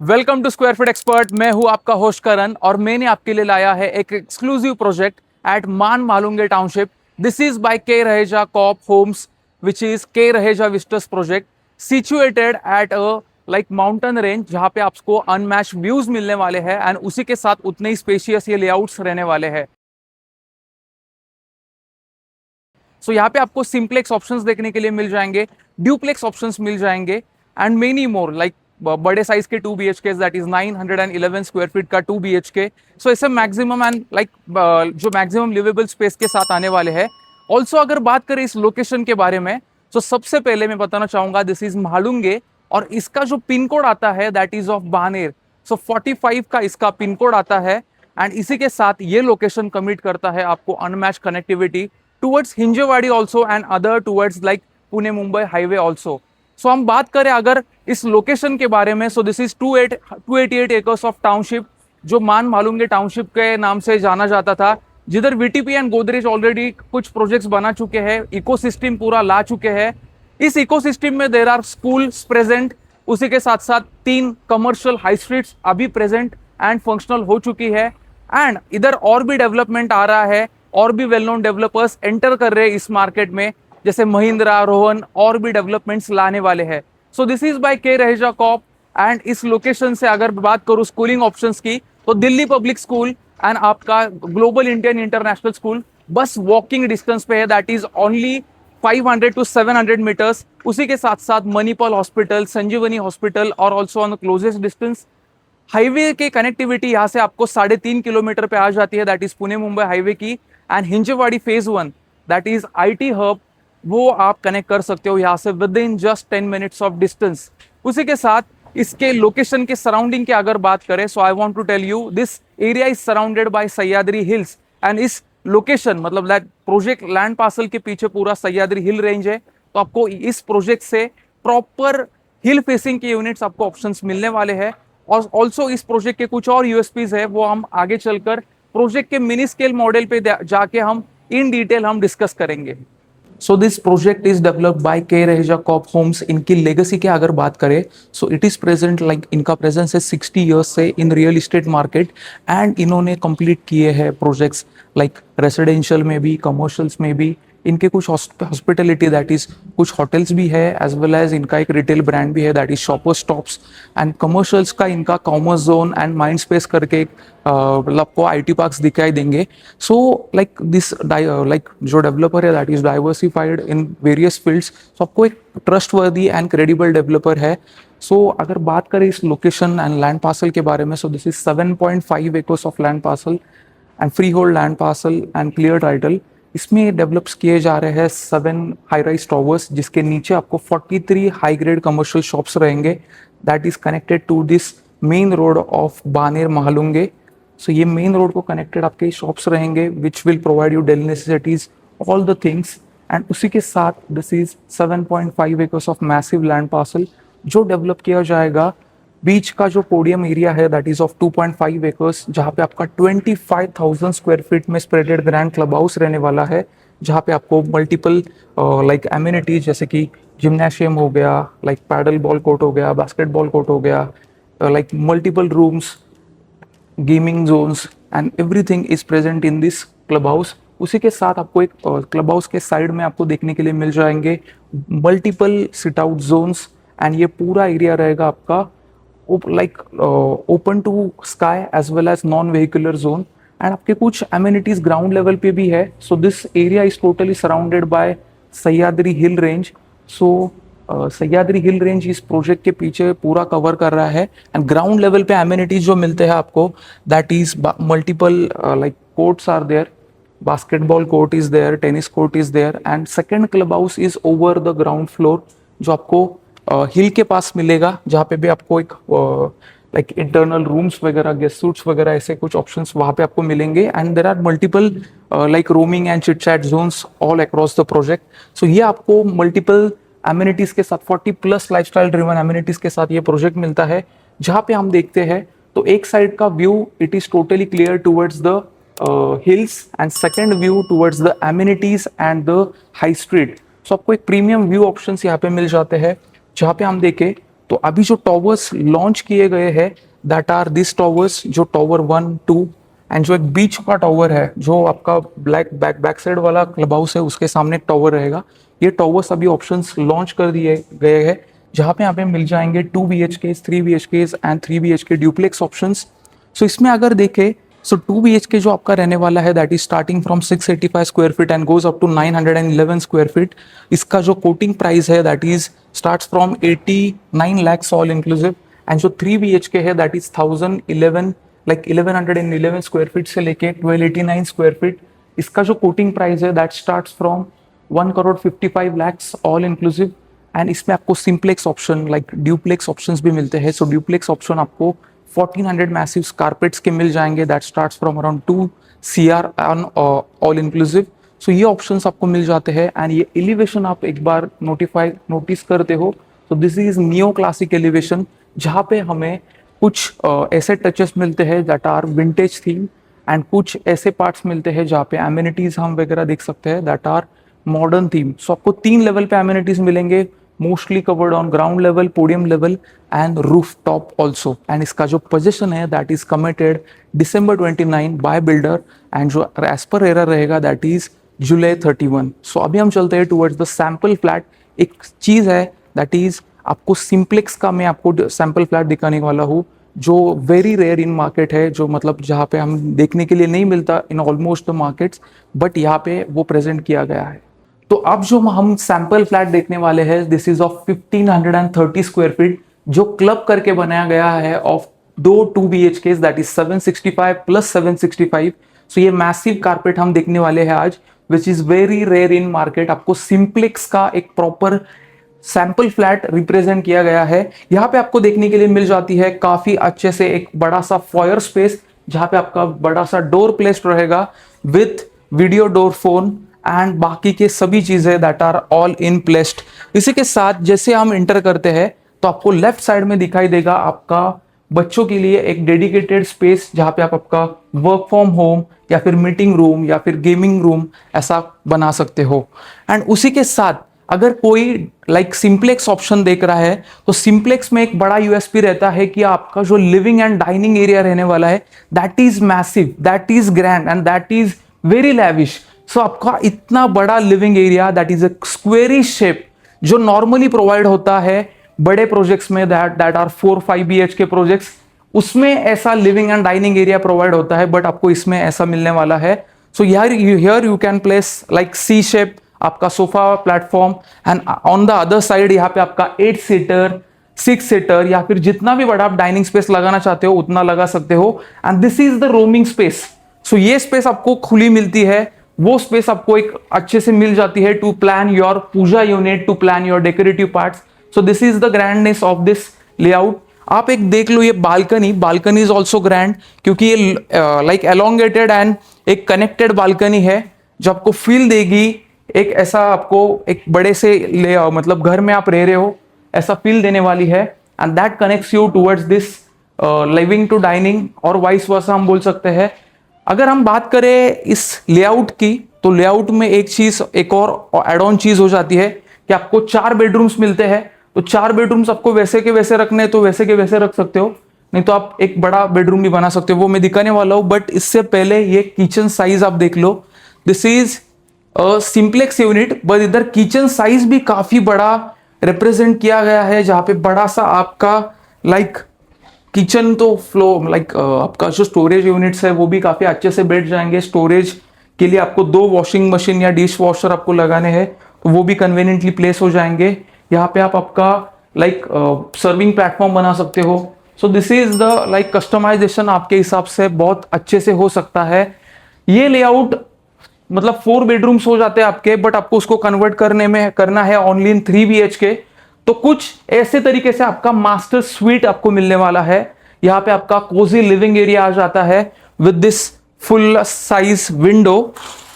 Welcome to square feet expert. मैं हूं आपका होस्ट करण और मैंने आपके लिए लाया है एक exclusive project at Maan Mahalunge township. This is by K Raheja Corp Homes which is K Raheja Vistas project situated at a like mountain range, जहां पे आपको अनमैच व्यूज मिलने वाले हैं एंड उसी के साथ उतने ही स्पेशियस ये लेआउट्स रहने वाले हैं। सो यहाँ पे आपको सिंप्लेक्स ऑप्शंस देखने के लिए मिल जाएंगे, ड्यूप्लेक्स ऑप्शंस मिल जाएंगे एंड मेनी मोर लाइक बड़े साइज के 2 BHK that is 911 square feet का 2 BHK। सो ऐसे मैक्सिमम एंड लाइक जो मैक्सिमम लिवेबल स्पेस के साथ आने वाले हैं। ऑल्सो अगर बात करें इस लोकेशन के बारे में, तो सबसे पहले मैं बताना चाहूंगा दिस इज महालुंगे और इसका जो पिन कोड आता है दैट इज ऑफ बानेर। सो 45 का इसका पिन कोड आता है एंड इसी के साथ ये लोकेशन कमिट करता है आपको unmatch connectivity towards Hinjewadi also and other towards like Pune Mumbai highway also. So हम बात करें अगर इस लोकेशन के बारे में, so this is 288 acres of township, जो मान मालूंगे टाउनशिप के नाम से जाना जाता था, जिधर वीटीपी एंड गोदरेज ऑलरेडी कुछ प्रोजेक्ट्स बना चुके हैं, इकोसिस्टम पूरा ला चुके हैं। इस इकोसिस्टम में देर आर स्कूल्स प्रेजेंट, उसी के साथ साथ 3 कमर्शियल हाई स्ट्रीट्स अभी प्रेजेंट एंड फंक्शनल हो चुकी है एंड इधर और भी डेवलपमेंट आ रहा है, और भी वेल नोन डेवलपर्स एंटर कर रहे हैं इस मार्केट में, जैसे महिंद्रा, रोहन और भी डेवलपमेंट्स लाने वाले हैं। सो this is by K Raheja Corp and इस लोकेशन से अगर बात करूं स्कूलिंग ऑप्शंस की, तो दिल्ली पब्लिक स्कूल एंड आपका ग्लोबल इंडियन इंटरनेशनल स्कूल बस वॉकिंग डिस्टेंस पे है, that is only 500 to 700 metres. उसी के साथ साथ मणिपाल हॉस्पिटल, संजीवनी हॉस्पिटल और also on the closest distance. Highway की कनेक्टिविटी यहाँ से आपको 3.5 किलोमीटर पे आ जाती है, that is Pune Mumbai highway की। And Hinjewadi phase 1 that is IT hub, वो आप कनेक्ट कर सकते हो यहाँ से with in just 10 minutes of distance. उसी के साथ इसके लोकेशन के सराउंडिंग की अगर बात करें, so I want to tell you this area is surrounded by Sahyadri hills and इस लोकेशन मतलब दैट प्रोजेक्ट लैंड पार्सल के पीछे पूरा सह्याद्री हिल रेंज है। तो आपको इस प्रोजेक्ट से प्रॉपर हिल फेसिंग के यूनिट्स आपको ऑप्शंस मिलने वाले हैं। और ऑल्सो इस प्रोजेक्ट के कुछ और यूएसपीज है, वो हम आगे चलकर प्रोजेक्ट के मिनी स्केल मॉडल पे जाके हम इन डिटेल हम डिस्कस करेंगे। So this project is developed by K Raheja Corp Holmes. इनकी लेगेसी की अगर बात करें, so it is present like इनका प्रेजेंस है 60 ईयर्स से in real estate market and इन्होंने कंप्लीट किए हैं प्रोजेक्ट्स लाइक रेसिडेंशियल में भी, कमर्शियल्स में भी। इनके कुछ हॉस्पिटलिटी दैट इज कुछ होटल्स भी है, एज वेल एज इनका एक रिटेल ब्रांड भी है that is Shopper Stops and commercials का इनका commerce zone and Mind Space करके मतलब आपको IT पार्क्स दिखाई देंगे। सो लाइक दिस लाइक जो डेवलपर है that is diversified in various fields, so आपको एक ट्रस्ट वर्दी एंड क्रेडिबल डेवलपर है। सो अगर बात करें इस लोकेशन एंड लैंड पार्सल के बारे में, so this is 7.5 acres of land parcel and free hold land parcel and clear title. इसमें डेवलप्स किए जा रहे हैं 7 हाई राइज टावर्स, जिसके नीचे आपको 43 हाई ग्रेड कमर्शियल शॉप्स रहेंगे that is connected to this main road of Baner Mahalunge. So ये मेन रोड को कनेक्टेड आपके शॉप्स रहेंगे which will provide you daily necessities all the things. And उसी के साथ this is 7.5 acres of massive land parcel जो develop किया जाएगा। बीच का जो पोडियम एरिया है दैट इज ऑफ 2.5 एकर्स, जहाँ पे आपका 25,000 स्क्वायर फीट में स्प्रेडेड ग्रैंड क्लब हाउस रहने वाला है, जहाँ पे आपको मल्टीपल लाइक एमिनिटीज जैसे कि जिम्नेशियम हो गया, लाइक पैडल बॉल कोर्ट हो गया, बास्केटबॉल कोर्ट हो गया, like multiple rooms, gaming zones and everything is present in this club house. उसी के साथ आपको एक क्लब हाउस के साइड में आपको देखने के लिए मिल जाएंगे multiple sit out zones and ये पूरा एरिया रहेगा आपका like open to sky as well as non vehicular zone and आपके कुछ एमिनिटीज ग्राउंड लेवल पे भी है। So this area is totally surrounded by Sahyadri hill range. So Sahyadri hill range इस प्रोजेक्ट के पीछे पूरा कवर कर रहा है एंड ग्राउंड लेवल पे एमिनिटीज जो मिलते हैं आपको that is multiple like courts are there, basketball court is there, tennis court is there and second club house is over the ground floor जो आपको हिल के पास मिलेगा, जहाँ पे भी आपको एक लाइक इंटरनल रूम्स वगैरह, गेस्ट सूट्स वगैरह ऐसे कुछ ऑप्शंस वहाँ पे आपको मिलेंगे and there are multiple like roaming and chit chat zones all across the project. So ये आपको मल्टीपल एमिनिटीज के साथ 40+ लाइफस्टाइल ड्रिवन एमिनिटीज के साथ ये प्रोजेक्ट मिलता है, जहाँ पे हम देखते हैं तो एक साइड का view it is totally clear towards the hills and second view towards the amenities and the high street. So आपको एक प्रीमियम व्यू ऑप्शंस यहाँ पे मिल जाते हैं, जहाँ पे हम देखें तो अभी जो टॉवर्स लॉन्च किए गए हैं दैट आर दिस टॉवर्स, जो टॉवर 1, 2 एंड जो एक बीच का टॉवर है जो आपका ब्लैक बैक साइड वाला क्लब हाउस है उसके सामने एक टॉवर रहेगा। ये टॉवर्स अभी ऑप्शंस लॉन्च कर दिए गए हैं जहाँ पे यहाँ पे मिल जाएंगे 2 BHK, 3 BHK and 3 BHK duplex options. So इसमें अगर देखें सो 2 BHK जो आपका रहने वाला है that is starting from 685 square feet and goes up to 911 square feet. इसका जो कोटिंग प्राइस है that is starts from 89 lakhs all inclusive. And जो 3 BHK है दैट इज 1111 स्क्वायर फीट से लेके 1289 स्क्वायर फीट। इसका जो कोटिंग प्राइस है that starts from 1 crore 55 lakhs all inclusive. And इसमें आपको simplex option like duplex options भी मिलते हैं। सो ड्यूप्लेक्स ऑप्शन आपको 1400 मैसिव कारपेट्स के मिल जाएंगे that starts from around 2 CR on all inclusive. So ये ऑप्शंस आपको मिल जाते हैं। एंड ये एलिवेशन आप एक बार नोटिस करते हो तो this is neo classic elevation जहाँ पे हमें कुछ ऐसे टचेस मिलते हैं that are vintage theme and कुछ ऐसे पार्ट्स मिलते हैं जहाँ पे एमिनिटीज हम वगैरह देख सकते हैं that are modern theme. So आपको 3 लेवल पे एमिनिटीज मिलेंगे, mostly covered on ground level, podium level and roof top also. And इसका जो पोजीशन है that is committed December 29 by builder and जो एज पर एरर रहेगा दैट इज July 31। सो अभी हम चलते हैं टुवर्ड्स द सैंपल फ्लैट। एक चीज है दैट इज आपको सिंप्लेक्स का मैं आपको सैंपल फ्लैट दिखाने वाला हूँ जो वेरी रेयर इन मार्केट है, जो मतलब जहाँ पे हम देखने के लिए नहीं मिलता in almost the markets, but यहाँ पे वो प्रेजेंट किया गया है। तो अब जो हम सैंपल फ्लैट देखने वाले हैं this is of 1530 square feet जो क्लब करके बनाया गया है of 2 BHK that is 765 plus 765। So ये मैसिव कारपेट हम देखने वाले हैं आज which is very rare in market. आपको सिंप्लेक्स का एक प्रॉपर सैंपल फ्लैट रिप्रेजेंट किया गया है। यहाँ पे आपको देखने के लिए मिल जाती है काफी अच्छे से एक बड़ा सा फॉयर स्पेस जहाँ पे आपका बड़ा सा डोर प्लेस्ड रहेगा with video door phone and बाकी के सभी चीजें that are all in placed. इसी के साथ जैसे हम इंटर करते हैं तो आपको लेफ्ट साइड में दिखाई देगा आपका बच्चों के लिए एक डेडिकेटेड स्पेस जहाँ पे आप आपका वर्क फ्रॉम होम या फिर मीटिंग रूम या फिर गेमिंग रूम ऐसा बना सकते हो। एंड उसी के साथ अगर कोई लाइक सिंप्लेक्स ऑप्शन देख रहा है तो सिंप्लेक्स में एक बड़ा यूएसपी रहता है कि आपका जो लिविंग एंड डाइनिंग एरिया रहने वाला है that is massive, that is grand and that is very lavish. So आपका इतना बड़ा living area that is a squarish shape जो नॉर्मली प्रोवाइड होता है बड़े प्रोजेक्ट्स में दैट आर 4-5 BHK प्रोजेक्ट्स, उसमें ऐसा living and dining area provide होता है बट आपको इसमें ऐसा मिलने वाला है। So here you can place like C shape आपका sofa platform and on the other side यहाँ पे आपका 8 सीटर 6 सीटर या फिर जितना भी बड़ा आप डाइनिंग स्पेस लगाना चाहते हो उतना लगा सकते हो। And this is the roaming space. So ये स्पेस आपको खुली मिलती है, वो स्पेस आपको एक अच्छे से मिल जाती है to plan your puja unit, to plan your decorative parts. So this is the grandness of this layout. आप एक देख लो ये बालकनी इज ऑल्सो ग्रैंड क्योंकि ये लाइक एलोंगेटेड एंड एक कनेक्टेड बालकनी है जो आपको फील देगी एक ऐसा आपको एक बड़े से मतलब घर में आप रह रहे हो ऐसा फील देने वाली है। And that connects you towards this living to dining और वाइस वर्सा हम बोल सकते हैं। अगर हम बात करें इस लेआउट की तो लेआउट में एक और एड ऑन चीज हो जाती है कि आपको 4 बेडरूम्स मिलते हैं। तो 4 बेडरूम्स आपको वैसे के वैसे रखने तो वैसे के वैसे रख सकते हो, नहीं तो आप एक बड़ा बेडरूम भी बना सकते हो, वो मैं दिखाने वाला हूं। बट इससे पहले ये किचन साइज आप देख लो, this is simplex unit but इधर किचन साइज भी काफी बड़ा रिप्रेजेंट किया गया है जहां पे बड़ा सा आपका लाइक किचन तो फ्लो लाइक आपका जो स्टोरेज यूनिट्स है वो भी काफी अच्छे से बैठ जाएंगे। स्टोरेज के लिए आपको 2 वॉशिंग मशीन या डिश वॉशर आपको लगाने हैं तो वो भी कन्वीनियंटली प्लेस हो जाएंगे। यहाँ पे आप आपका लाइक सर्विंग प्लेटफॉर्म बना सकते हो। So this is the like customisation आपके हिसाब से बहुत अच्छे से हो सकता है। ये लेआउट मतलब 4 बेडरूम्स हो जाते हैं आपके, बट आपको उसको कन्वर्ट करना है ओनली इन 3 BHK। तो कुछ ऐसे तरीके से आपका मास्टर स्वीट आपको मिलने वाला है। यहाँ पे आपका कोजी लिविंग एरिया आ जाता है with this full size window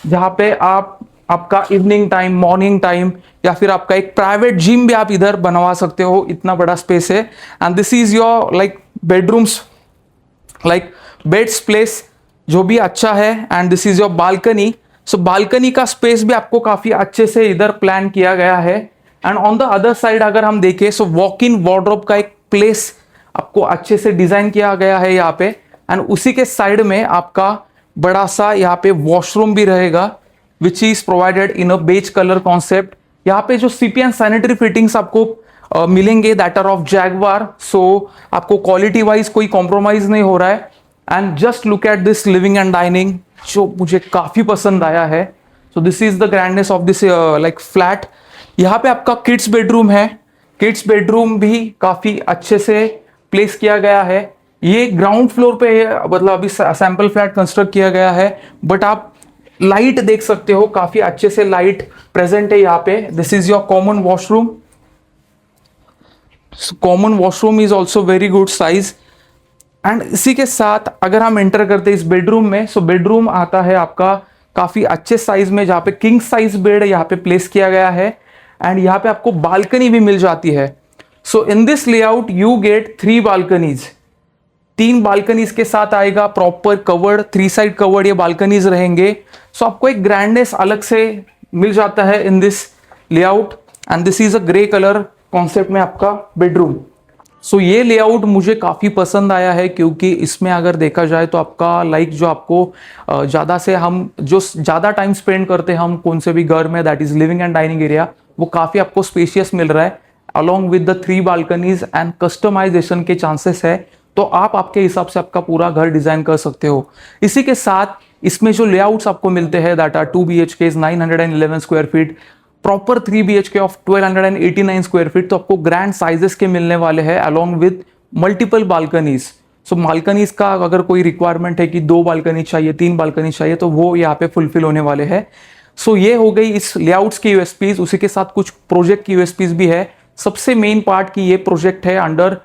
जहां पे आप आपका इवनिंग टाइम, मॉर्निंग टाइम या फिर आपका एक प्राइवेट जिम भी आप इधर बनवा सकते हो, इतना बड़ा स्पेस है। And this is your like bedrooms like beds place जो भी अच्छा है। And this is your balcony. So balcony का स्पेस भी आपको काफी अच्छे से इधर प्लान किया गया है। And on the other side अगर हम देखें सो वॉक इन वार्डरोब का एक प्लेस आपको अच्छे से डिजाइन किया गया है यहाँ पे, एंड उसी के साइड में आपका बड़ा सा यहाँ पे वॉशरूम भी रहेगा which is provided in a beige colour concept. यहाँ पे जो सीपी एंड सैनिटरी फिटिंग्स आपको मिलेंगे that are of Jaquar, so आपको क्वालिटी वाइज कोई कॉम्प्रोमाइज नहीं हो रहा है। And just look at this living and dining जो मुझे काफी पसंद आया है। So this is the grandness of this like flat. यहाँ पे आपका किड्स बेडरूम है, किड्स बेडरूम भी काफी अच्छे से प्लेस किया गया है। ये ग्राउंड फ्लोर पे है, मतलब अभी सैंपल फ्लैट कंस्ट्रक्ट किया गया है, बट आप लाइट देख सकते हो काफी अच्छे से लाइट प्रेजेंट है यहाँ पे। This is your common washroom, common washroom is also very good size. And इसी के साथ अगर हम एंटर करते हैं इस बेडरूम में, सो बेडरूम आता है आपका काफी अच्छे साइज में, जहां पे किंग साइज बेड यहाँ पे प्लेस किया गया है, एंड यहाँ पे आपको बालकनी भी मिल जाती है। So in this layout you get 3 balconies, 3 balconies के साथ आएगा, प्रॉपर कवर्ड 3 साइड कवर्ड ये बालकनीज रहेंगे। सो आपको एक ग्रैंडनेस अलग से मिल जाता है इन this layout. And this is a grey colour concept में आपका बेडरूम। सो ये लेआउट मुझे काफ़ी पसंद आया है, क्योंकि इसमें अगर देखा जाए तो आपका लाइक जो आपको ज़्यादा से हम जो ज़्यादा टाइम स्पेंड करते हैं हम कौन से भी घर में, that is living and dining area, वो काफ़ी आपको स्पेशियस मिल रहा है along with the 3 balconies and customisation के चांसेस है। तो आप आपके हिसाब से आपका पूरा घर डिज़ाइन कर सकते हो। इसी के साथ इसमें जो लेआउट्स आपको मिलते हैं that are 2 BHK 911 square feet, proper 3 BHK of 1289 square feet, तो आपको ग्रैंड साइजेस के मिलने वाले हैं along with multiple balconies. So balconies का अगर कोई रिक्वायरमेंट है कि 2 बालकनी चाहिए, 3 बालकनी चाहिए, तो वो यहाँ पे फुलफिल होने वाले हैं। सो ये हो गई इस लेआउट्स की यूएसपीज। उसी के साथ कुछ प्रोजेक्ट की यूएसपीज भी है। सबसे मेन पार्ट की ये प्रोजेक्ट है अंडर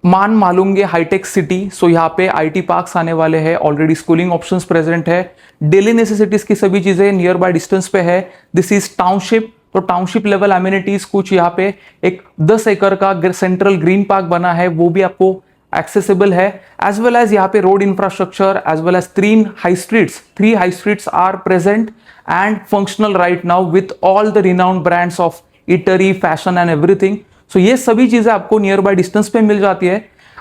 मान मालूंगे हाईटेक सिटी। सो यहाँ पे आईटी पार्क्स आने वाले हैं, ऑलरेडी स्कूलिंग ऑप्शंस प्रेजेंट है, डेली नेसेसिटीज की सभी चीजें नियर बाय डिस्टेंस पे है। दिस इज टाउनशिप, तो टाउनशिप लेवल एमिनिटीज कुछ यहाँ पे एक 10 एकड़ का सेंट्रल ग्रीन पार्क बना है, वो भी आपको एक्सेसिबल है, एज वेल एज यहाँ पे road infrastructure as well as 3 high streets are present and functional right now with all the renowned brands of eatery, fashion and everything. So ये सभी चीजें आपको नियर बाय डिस्टेंस पे मिल जाती है।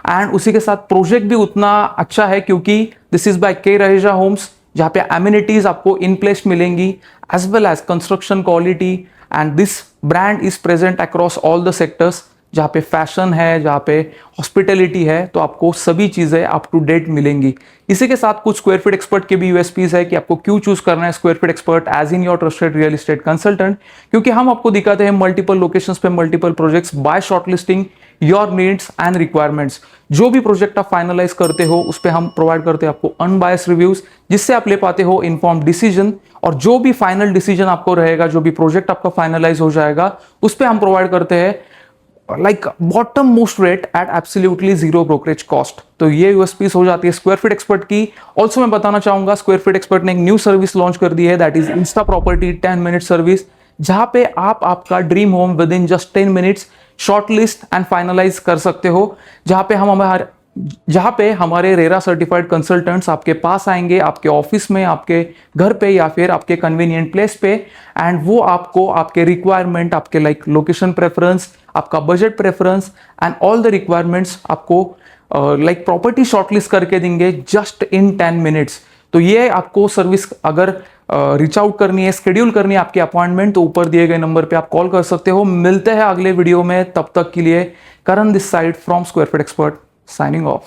एंड उसी के साथ प्रोजेक्ट भी उतना अच्छा है, क्योंकि this is by K Raheja Holmes, जहां पे एमिनिटीज आपको इन प्लेस मिलेंगी as well as construction quality, and this brand is present across all the sectors, जहाँ पे फैशन है, जहाँ पे हॉस्पिटैलिटी है, तो आपको सभी चीजें अप टू डेट मिलेंगी। इसी के साथ कुछ स्क्वायर फीट एक्सपर्ट के भी यूएसपीज है कि आपको क्यों चूज करना है square feet expert as in your trusted real estate consultant, क्योंकि हम आपको दिखाते हैं मल्टीपल लोकेशंस पे multiple projects by shortlisting your needs and requirements. जो भी प्रोजेक्ट आप फाइनलाइज करते हो उस पर हम प्रोवाइड करते हैं आपको अनबायस रिव्यूज, जिससे आप ले पाते हो इन्फॉर्म डिसीजन, और जो भी फाइनल डिसीजन आपको रहेगा, जो भी प्रोजेक्ट आपका फाइनलाइज हो जाएगा, उस पर हम प्रोवाइड करते हैं like bottom most rate at absolutely 0 brokerage cost. तो ये यूएसपीस हो जाती है स्क्वायर फीट एक्सपर्ट की। ऑल्सो मैं बताना चाहूंगा स्क्वायर फीट एक्सपर्ट ने एक न्यू सर्विस लॉन्च कर दी है, that is insta property 10 minute service, जहां पे आप आपका dream home within just 10 minutes shortlist and finalise कर सकते हो, जहां पे हमारे रेरा सर्टिफाइड कंसल्टेंट्स आपके पास आएंगे, आपके ऑफिस में, आपके घर पे, या फिर आपके कन्वीनियंट प्लेस पे, एंड वो आपको आपके रिक्वायरमेंट, आपके लाइक लोकेशन प्रेफरेंस, आपका budget preference and all the requirements आपको लाइक प्रॉपर्टी शॉर्टलिस्ट करके देंगे जस्ट इन 10 मिनट्स। तो ये आपको सर्विस अगर रीच आउट करनी है, शेड्यूल करनी है आपकी अपॉइंटमेंट, तो ऊपर दिए गए नंबर पे आप कॉल कर सकते हो। मिलते हैं अगले वीडियो में, तब तक के लिए Karan this side from square feet expert, signing of.